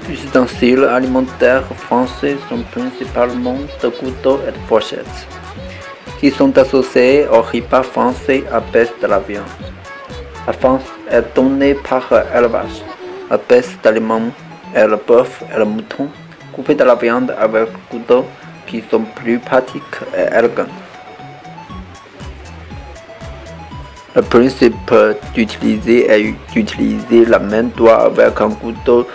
Les ustensiles alimentaires français sont principalement de couteaux et de fourchettes, qui sont associés au repas français à base de la viande. La France est donnée par élevage. La base d'aliments est le bœuf et le mouton, coupés de la viande avec couteaux qui sont plus pratiques et élégants. Le principe d'utiliser est d'utiliser la main droite avec un couteau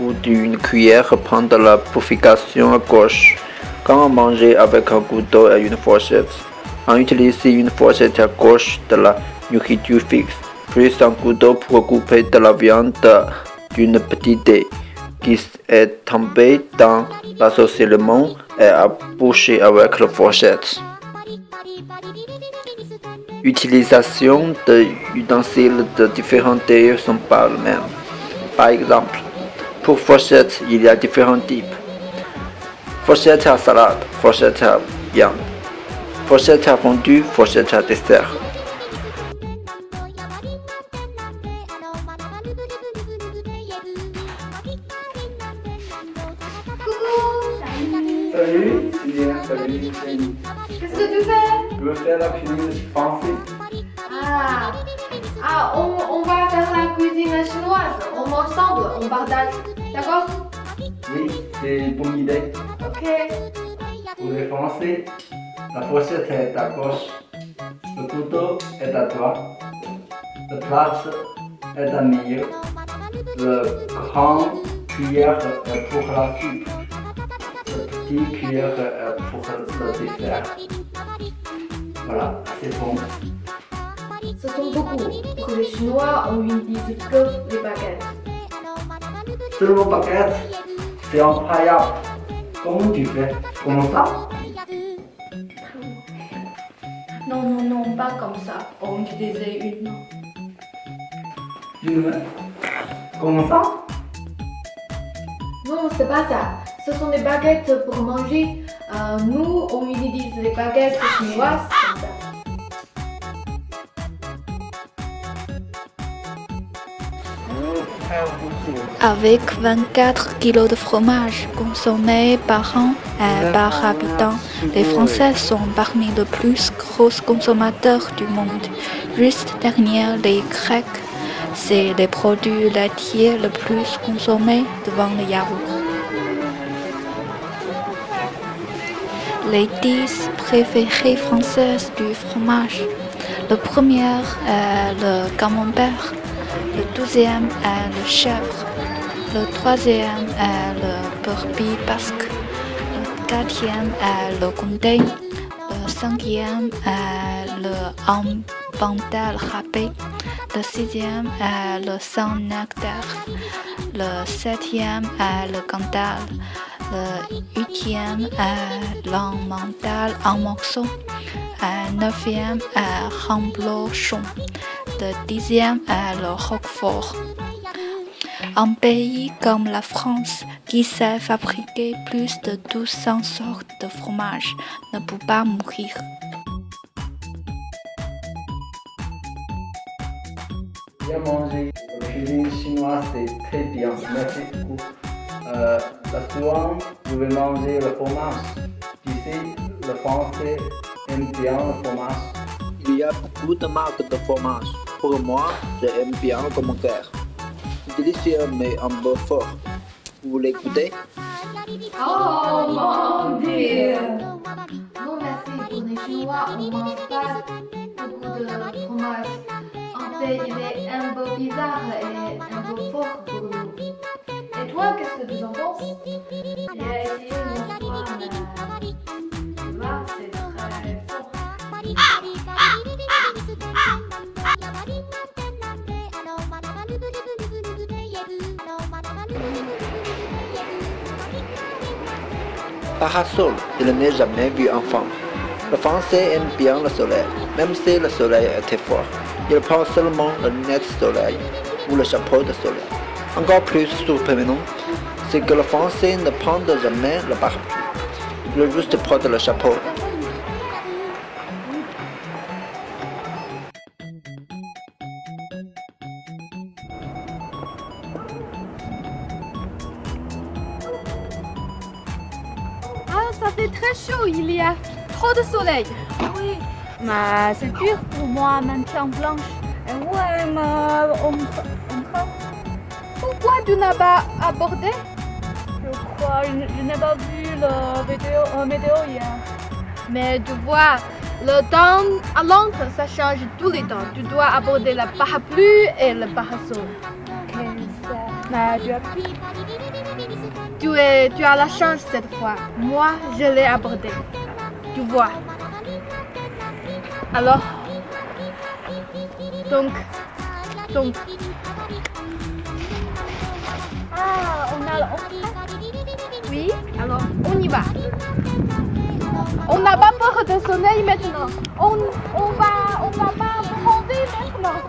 ou d'une cuillère pendant la purification à gauche. Quand on mange avec un couteau et une fourchette, on utilise une fourchette à gauche de la nourriture fixe, puis un couteau pour couper de la viande d'une petite dé qui est tombée dans l'assaisonnement et à boucher avec la fourchette. L'utilisation d'ustensiles de différentes tailles sont pas les mêmes. Par exemple, pour fourchette, il y a différents types. Fourchette à salade, fourchette à viande, fourchette à fondue, fourchette à dessert. Salut, salut, salut. Qu'est-ce que tu fais? Je veux faire la cuisine française. On va faire la cuisine chinoise. On ensemble, on partage. D'accord? Oui, c'est une bonne idée. Ok. Pour les Français, la fourchette est à gauche, le couteau est à droite, le plat est à milieu, le grand cuillère est pour la soupe, le petit cuillère est pour le dessert. Voilà, c'est bon. Ce sont beaucoup. Que les Chinois, on utilise que les baguettes. Seulement baguette, c'est incroyable. Comment tu fais? Comment ça? Non, pas comme ça. On utilisait une main. Une main? Comment ça? Non, c'est pas ça. Ce sont des baguettes pour manger. Nous, on utilise les baguettes chinoises comme ça. Avec 24 kg de fromage consommés par an et par habitant, les Français sont parmi les plus gros consommateurs du monde. Juste derrière les Grecs, c'est les produits laitiers le plus consommés devant le yaourt. Les 10 préférés françaises du fromage. Le premier est le camembert, le deuxième est le chèvre, le troisième est le brebis basque, le quatrième est le condé, le cinquième est le embandel râpé, le sixième est le Saint-Nectaire, le septième est le cantal, le huitième est l'emmental en morceaux, le neuvième est remblochon, le dixième est le roquefort. Un pays comme la France, qui sait fabriquer plus de 1200 sortes de fromage, ne peut pas mourir. Bien manger. La cuisine chinoise, c'est très bien. Merci beaucoup. La suivante, je vais manger le fromage. Tu sais, le Français aime bien le fromage. Il y a beaucoup de marques de fromage. Pour moi, j'aime bien le commentaire. Délicieux mais un peu fort. Vous voulez goûter? Oh mon Dieu! Non merci, pour les Chinois, on ne mange pas beaucoup de fromage. En fait, il est un peu bizarre et un peu fort pour nous. Et toi, qu'est-ce que tu en penses? J'ai essayé une fois, mais tu vois, c'est très fort. parasol, il n'est jamais vu enfant. Le Français aime bien le soleil, même si le soleil était fort. Il prend seulement la lunette soleil ou le chapeau de soleil. Encore plus surprenant, c'est que le Français ne prend jamais le parapluie. Il juste prend le chapeau. Ah, ça fait très chaud, il y a trop de soleil. Oui, mais c'est dur pour moi, maintien blanche. Et ouais, mais on Pourquoi tu n'as pas abordé? je crois, je n'ai pas vu la météo hier. Mais tu vois, le temps à l'encre, ça change tous les temps. Tu dois aborder le parapluie et le parasol. Mais tu as pris. Tu as la chance cette fois. Moi, je l'ai abordé. Tu vois. Alors, donc. Ah, Oui, alors on y va. On n'a pas peur de soleil maintenant. On va pas bronzer maintenant.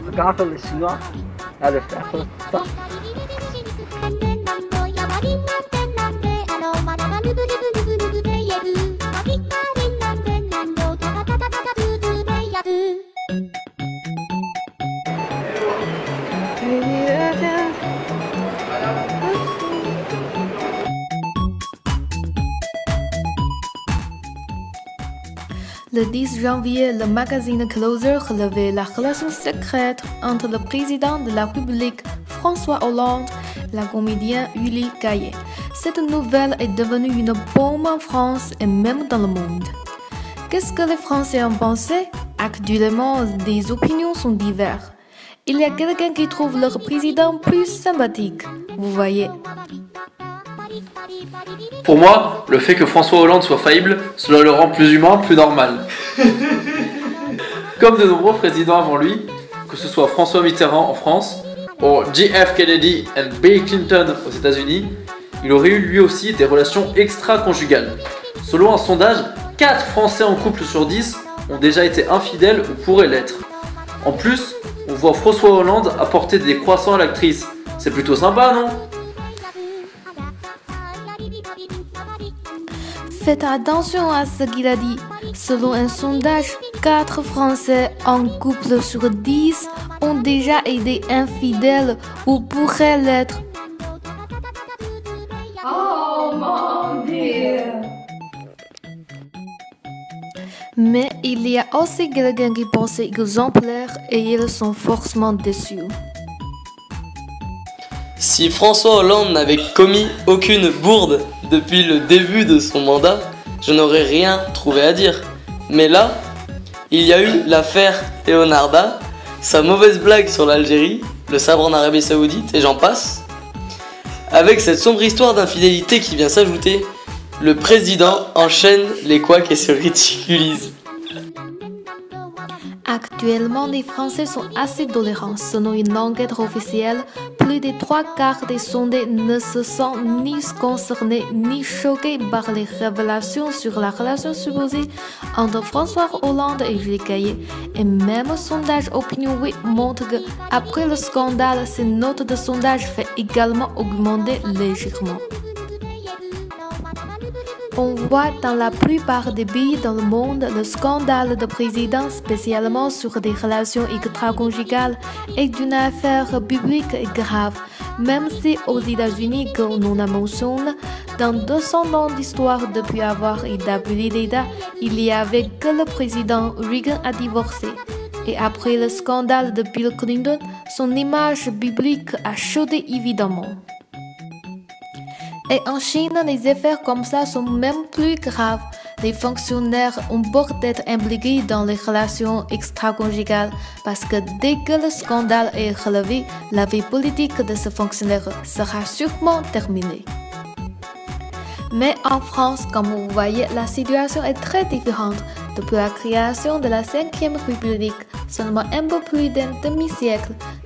Regarde les Chinois, allez faire ça. Le 10 janvier, le magazine Closer relevait la relation secrète entre le président de la République, François Hollande, et la comédienne Julie Gaillet. Cette nouvelle est devenue une bombe en France et même dans le monde. Qu'est-ce que les Français en pensaient? Actuellement, des opinions sont diverses. Il y a quelqu'un qui trouve leur président plus sympathique, vous voyez. Pour moi, le fait que François Hollande soit faillible, cela le rend plus humain, plus normal. Comme de nombreux présidents avant lui, que ce soit François Mitterrand en France, ou JF Kennedy et Bill Clinton aux États-Unis, il aurait eu lui aussi des relations extra-conjugales. Selon un sondage, 4 Français en couple sur 10 ont déjà été infidèles ou pourraient l'être. En plus, on voit François Hollande apporter des croissants à l'actrice. C'est plutôt sympa, non ? Faites attention à ce qu'il a dit. Selon un sondage, 4 Français en couple sur 10 ont déjà été infidèles ou pourraient l'être. Oh mon Dieu! Mais il y a aussi quelqu'un qui pense exemplaire et ils sont forcément déçus. Si François Hollande n'avait commis aucune bourde depuis le début de son mandat, je n'aurais rien trouvé à dire. Mais là, il y a eu l'affaire Leonarda, sa mauvaise blague sur l'Algérie, le sabre en Arabie Saoudite et j'en passe. Avec cette sombre histoire d'infidélité qui vient s'ajouter, le président enchaîne les couacs et se ridiculise. Actuellement, les Français sont assez tolérants. Selon une enquête officielle, plus des 3/4 des sondés ne se sentent ni concernés ni choqués par les révélations sur la relation supposée entre François Hollande et Julie Gaillet. Et même le sondage Opinion 8 montre que, après le scandale, ces notes de sondage fait également augmenter légèrement. On voit dans la plupart des pays dans le monde le scandale de président, spécialement sur des relations extra-conjugales, est une affaire publique et grave. Même si aux États-Unis, comme on a mentionné, dans 200 ans d'histoire depuis avoir établi l'État, il n'y avait que le président Reagan a divorcé. Et après le scandale de Bill Clinton, son image publique a chuté évidemment. Et en Chine, les affaires comme ça sont même plus graves. Les fonctionnaires ont peur d'être impliqués dans les relations extra-conjugales parce que dès que le scandale est relevé, la vie politique de ce fonctionnaire sera sûrement terminée. Mais en France, comme vous voyez, la situation est très différente. Depuis la création de la 5e République, seulement un peu plus d'un demi-siècle,